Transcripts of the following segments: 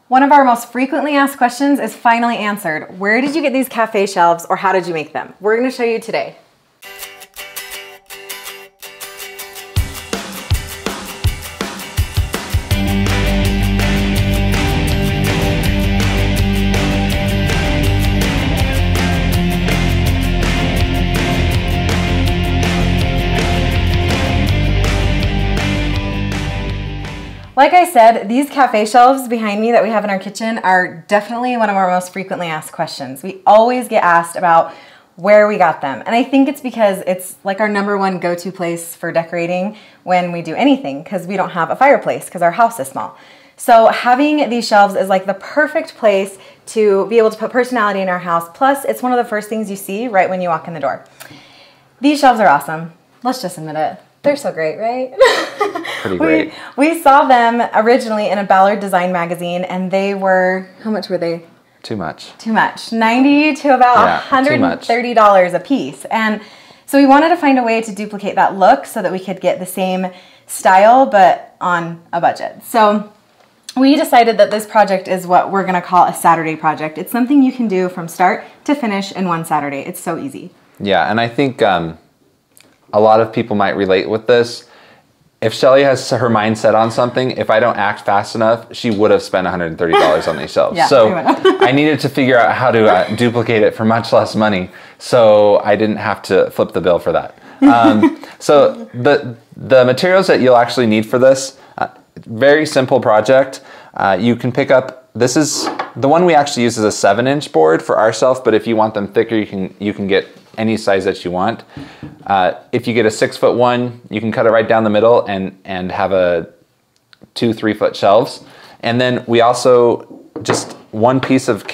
One of our most frequently asked questions is finally answered. Where did you get these cafe shelves, or how did you make them? We're going to show you today. Like I said, these cafe shelves behind me that we have in our kitchen are definitely one of our most frequently asked questions. We always get asked about where we got them. And I think it's because it's like our #1 go-to place for decorating when we do anything, because we don't have a fireplace because our house is small. So having these shelves is like the perfect place to be able to put personality in our house. Plus, it's one of the first things you see right when you walk in the door. These shelves are awesome. Let's just admit it. They're so great, right? Pretty great. We saw them originally in a Ballard Design magazine, and they were, how much were they? Too much. Too much. $90 to about $130 a piece. And so we wanted to find a way to duplicate that look so that we could get the same style, but on a budget. So we decided that this project is what we're going to call a Saturday project. It's something you can do from start to finish in one Saturday. It's so easy. Yeah, and I think a lot of people might relate with this. If Shelly has her mind set on something, if I don't act fast enough, she would have spent $130 on these shelves. Yeah, so I needed to figure out how to duplicate it for much less money, so I didn't have to flip the bill for that. So the materials that you'll actually need for this, very simple project. You can pick up, this is, the one we actually use is a 7-inch board for our shelf, but if you want them thicker, you can get any size that you want. If you get a 6-foot one, you can cut it right down the middle and have a 2-3 foot shelves. And then we also just one piece of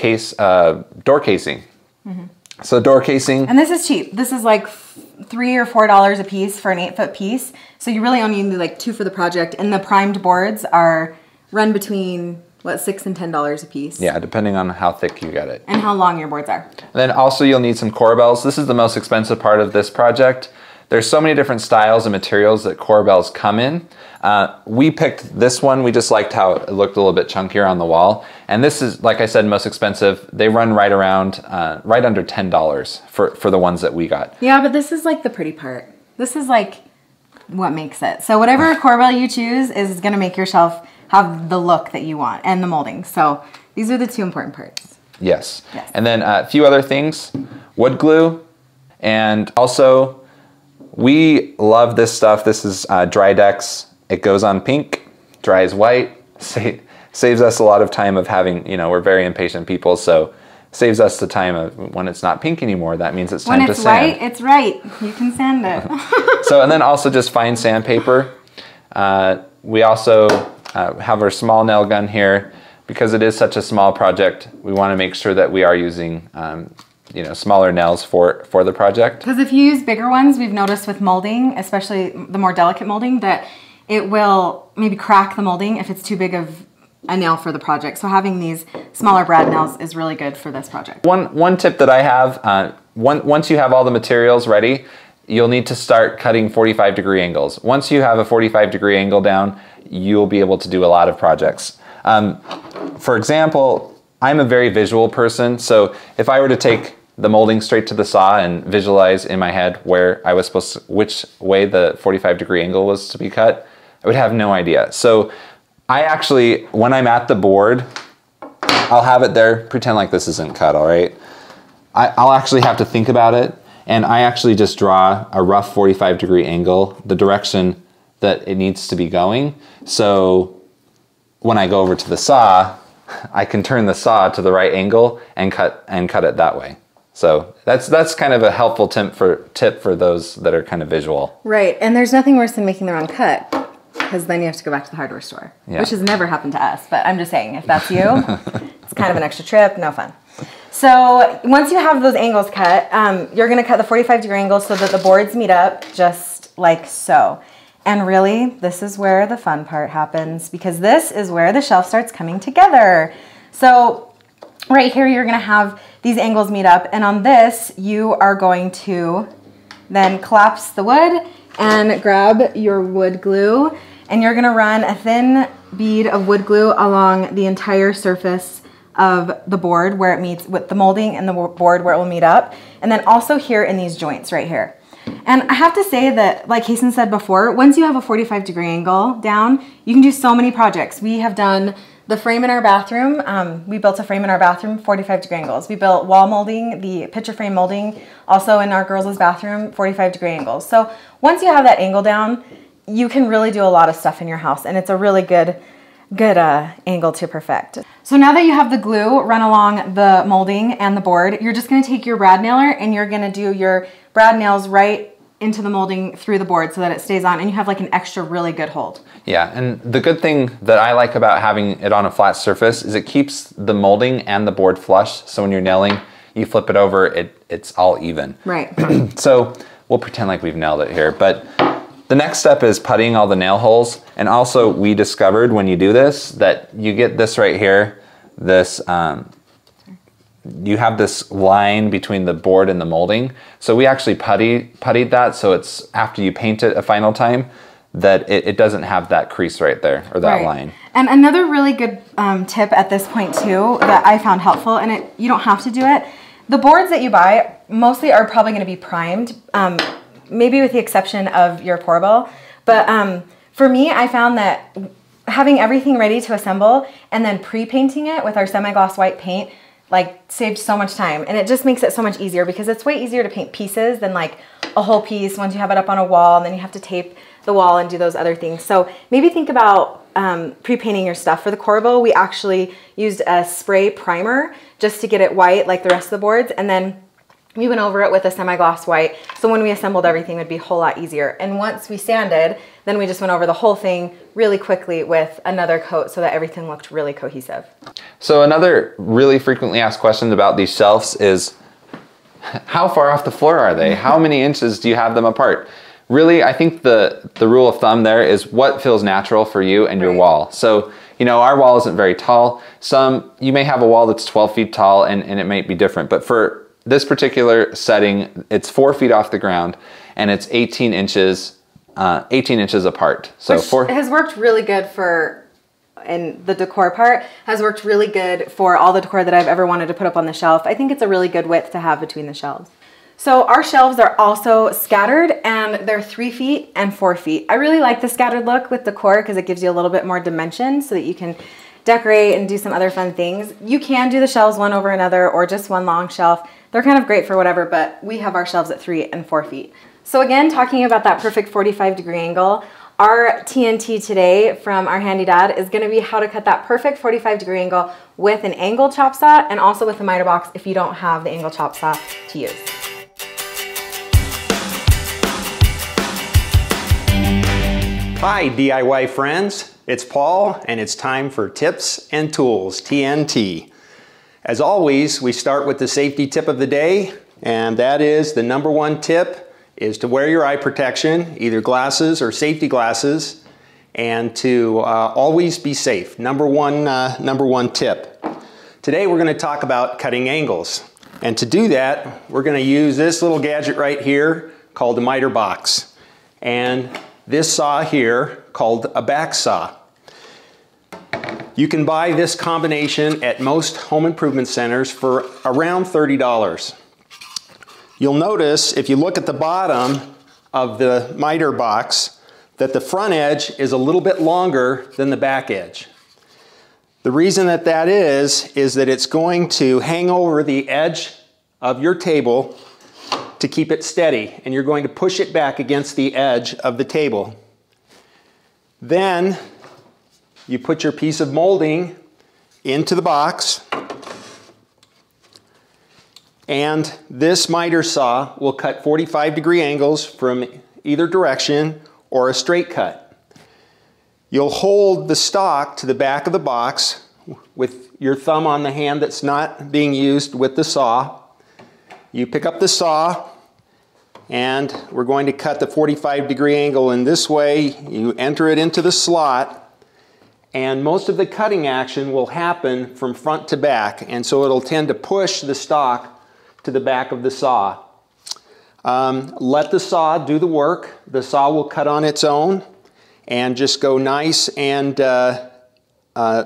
door casing. Mm-hmm. So door casing. And this is cheap. This is like $3 or $4 a piece for an 8-foot piece. So you really only need like 2 for the project. And the primed boards run between $6 and $10 a piece. Yeah, depending on how thick you get it. And how long your boards are. And then also you'll need some corbels. This is the most expensive part of this project. There's so many different styles and materials that corbels come in. We picked this one. We just liked how it looked a little bit chunkier on the wall. And this is, like I said, most expensive. They run right around, right under $10 for the ones that we got. Yeah, but this is like the pretty part. This is like what makes it. So whatever corbel you choose is gonna make your shelf have the look that you want and the molding. So these are the 2 important parts. Yes. And then a few other things, wood glue, and also we love this stuff. This is Drydex. It goes on pink, dries white, saves us a lot of time of having, we're very impatient people, so saves us the time of when it's not pink anymore. That means it's time to sand. When it's white, it's right. You can sand it. So, and then also just fine sandpaper. We also have our small nail gun here. Because it is such a small project, we want to make sure that we are using smaller nails for the project. Because if you use bigger ones, we've noticed with molding, especially the more delicate molding, that it will maybe crack the molding if it's too big of a nail for the project. So having these smaller brad nails is really good for this project. One tip that I have, once you have all the materials ready, you'll need to start cutting 45-degree angles. Once you have a 45-degree angle down, you'll be able to do a lot of projects. For example, I'm a very visual person, so if I were to take the molding straight to the saw and visualize in my head where I was supposed to, which way the 45-degree angle was to be cut, I would have no idea. So I actually, when I'm at the board, I'll have it there, pretend like this isn't cut, all right? I'll actually have to think about it, and I actually just draw a rough 45-degree angle, the direction that it needs to be going. So when I go over to the saw, I can turn the saw to the right angle and cut it that way. So that's kind of a helpful tip for those that are kind of visual. Right, and there's nothing worse than making the wrong cut, because then you have to go back to the hardware store, which has never happened to us. But I'm just saying, if that's you, it's kind of an extra trip, no fun. So once you have those angles cut, you're going to cut the 45-degree angle so that the boards meet up just like so. And really, this is where the fun part happens, because this is where the shelf starts coming together. So right here, you're going to have these angles meet up, and on this, you are going to then collapse the wood and grab your wood glue, and you're going to run a thin bead of wood glue along the entire surface of the board where it meets with the molding and the board where it will meet up. And then also here in these joints right here. And I have to say that, like Hasten said before, once you have a 45-degree angle down, you can do so many projects. We have done the frame in our bathroom. We built a frame in our bathroom, 45-degree angles. We built wall molding, the picture frame molding, also in our girls' bathroom, 45-degree angles. So once you have that angle down, you can really do a lot of stuff in your house, and it's a really good angle to perfect. So now that you have the glue run along the molding and the board, you're just gonna take your brad nailer and you're gonna do your brad nails right into the molding through the board so that it stays on and you have like an extra really good hold. Yeah, and the good thing that I like about having it on a flat surface is it keeps the molding and the board flush. So when you're nailing, you flip it over, it's all even. Right. So we'll pretend like we've nailed it here, but the next step is puttying all the nail holes. And also we discovered when you do this that you get this right here, this, you have this line between the board and the molding. So we actually puttied that so it's after you paint it a final time that it doesn't have that crease right there or that line. And another really good tip at this point too that I found helpful, and you don't have to do it, the boards that you buy mostly are probably going to be primed. Maybe with the exception of your Porable. But for me, I found that having everything ready to assemble and then pre-painting it with our semi-gloss white paint like saved so much time. And it just makes it so much easier because it's way easier to paint pieces than like a whole piece once you have it up on a wall and then you have to tape the wall and do those other things. So maybe think about pre-painting your stuff. For the Corbeau, we actually used a spray primer just to get it white like the rest of the boards, and then we went over it with a semi-gloss white, so when we assembled everything, it would be a whole lot easier. And once we sanded, then we just went over the whole thing really quickly with another coat so that everything looked really cohesive. So another really frequently asked question about these shelves is, how far off the floor are they? How many inches do you have them apart? Really, I think the rule of thumb there is what feels natural for you and your wall. So, you know, our wall isn't very tall. You may have a wall that's 12 feet tall and it might be different, but for this particular setting, it's 4 feet off the ground and it's 18 inches apart. So which has worked really good for, and the decor part has worked really good for all the decor that I've ever wanted to put up on the shelf. I think it's a really good width to have between the shelves. So our shelves are also scattered and they're 3 feet and 4 feet. I really like the scattered look with decor because it gives you a little bit more dimension so that you can decorate and do some other fun things. You can do the shelves one over another or just one long shelf. They're kind of great for whatever, but we have our shelves at 3 and 4 feet. So again, talking about that perfect 45-degree angle, our TNT today from our handy dad is going to be how to cut that perfect 45-degree angle with an angle chop saw and also with a miter box if you don't have the angle chop saw to use. Hi DIY friends, it's Paul and it's time for Tips and Tools, TNT. As always, we start with the safety tip of the day, and that is the #1 tip is to wear your eye protection, either glasses or safety glasses, and to always be safe. Number one tip. Today we're going to talk about cutting angles, and to do that we're going to use this little gadget right here called a miter box, and this saw here called a back saw. You can buy this combination at most home improvement centers for around $30. You'll notice if you look at the bottom of the miter box that the front edge is a little bit longer than the back edge. The reason that is that it's going to hang over the edge of your table to keep it steady, and you're going to push it back against the edge of the table. Then you put your piece of molding into the box, and this miter saw will cut 45-degree angles from either direction or a straight cut. You'll hold the stock to the back of the box with your thumb on the hand that's not being used with the saw. You pick up the saw, and we're going to cut the 45-degree angle in this way. You enter it into the slot, and most of the cutting action will happen from front to back, and so it'll tend to push the stock to the back of the saw. Let the saw do the work. The saw will cut on its own and just go nice and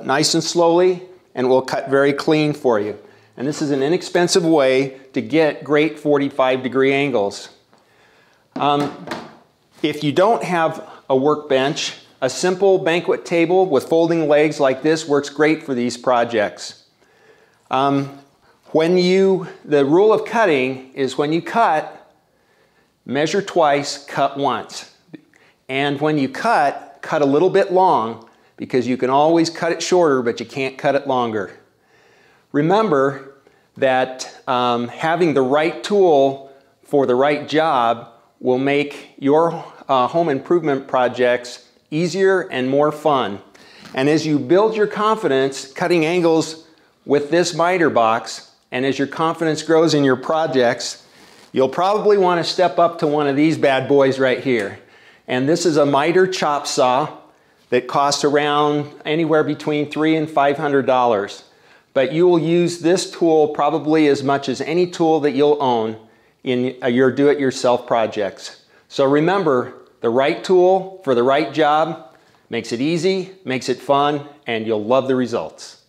nice and slowly, and will cut very clean for you. And this is an inexpensive way to get great 45-degree angles. If you don't have a workbench, a simple banquet table with folding legs like this works great for these projects. The rule of cutting is when you cut, measure twice, cut once. And when you cut a little bit long, because you can always cut it shorter, but you can't cut it longer. Remember that having the right tool for the right job will make your home improvement projects easier and more fun. And as you build your confidence cutting angles with this miter box, and as your confidence grows in your projects, you'll probably want to step up to one of these bad boys right here. And this is a miter chop saw that costs around anywhere between $300 and $500. But you will use this tool probably as much as any tool that you'll own in your do-it-yourself projects. So remember, the right tool for the right job makes it easy, makes it fun, and you'll love the results.